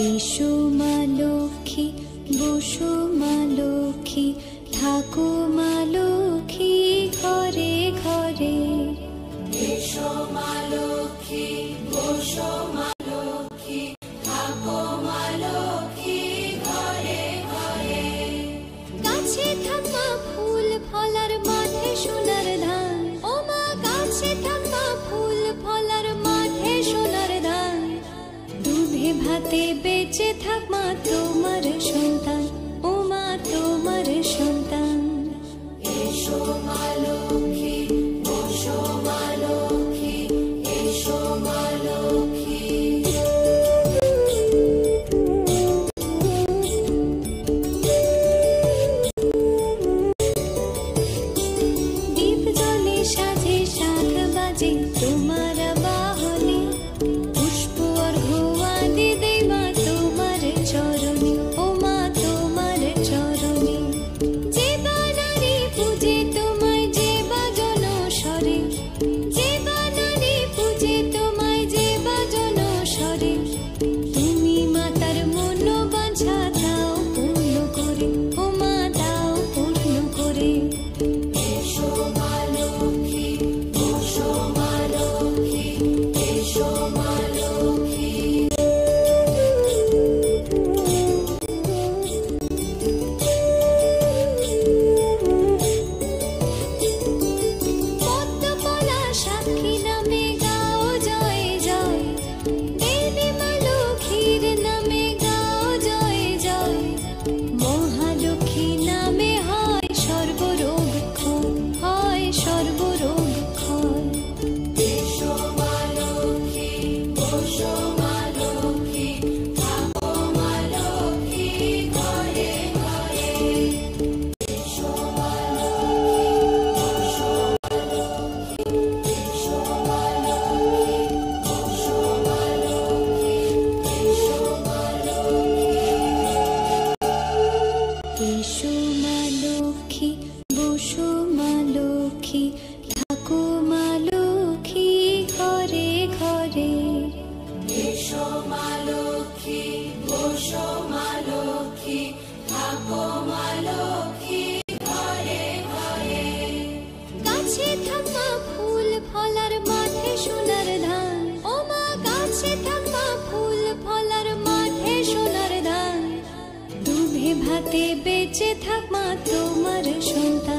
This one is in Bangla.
এসো মা লক্ষ্মী, বসো মা লক্ষ্মী, থাকো মা লক্ষ্মী ঘরে ঘরে। এসো মা লক্ষ্মী, বসো মা লক্ষ্মী, থাকো মা লক্ষ্মী ঘরে ঘরে। গাছে থাকা ফুল ফলার মাঠে সোনার ধান, ও মা গাছে থাকা ফুল ফলার মাঠে সোনার ধান। দুধে ভাতে বেঁচে থাক মা তোমার সন্তান, ও মা তোমার সন্তান। এসো মা লক্ষ্মী, বসো মা লক্ষ্মী, এসো মা লক্ষ্মী। দীপ জ্বলে সাজে শাখ বাজে তোমার বাহনে, পুষ্প অর্ঘ্য আদি দেই মা তোমার চরণে, ও মা তোমার চরণে। যে বা নারী পূজে তোমায়, যে বা জনস্বরে, যে বা নারী পূজে তোমায়, যে বা জনস্বরে। তুমি মাতার মনোবাঞ্ছা দাও পূর্ণ করে, ও মা দাও পূর্ণ করে। এসো মা লক্ষ্মী, বসো মা লক্ষ্মী, এসো মা লক্ষ্মী। পদ্মপলা সাক্ষী নামে গাও জয় জয়, দেবী মা লক্ষ্মীর নামে গাও জয় জয়। মহালক্ষ্মী নামে হয় সর্বরোগ ক্ষয়, হয় সর্বরোগ ক্ষয়। এসো মা লক্ষ্মী, বসো মা লক্ষ্মী, থাকো মা লক্ষ্মী ঘরে ঘরে। এসো মা লক্ষ্মী, বসো মা লক্ষ্মী, এসো মা লক্ষ্মী, বসো মা লক্ষ্মী, এসো মা লক্ষ্মী। এসো মা লক্ষ্মী, বসো মা লক্ষ্মী, থাকো মা লক্ষ্মী ঘরে ঘরে। এসো মা লক্ষ্মী, বসো মা লক্ষ্মী, থাকো মা লক্ষ্মী ঘরে ঘরে। গাছে থাকা ফুল ফলার মাঠে সোনার ধান, ও মা গাছে থাকা ফুল ফলার মাঠে সোনার ধান। দুধে ভাতে বেঁচে থাক মা তোমার সন্তান,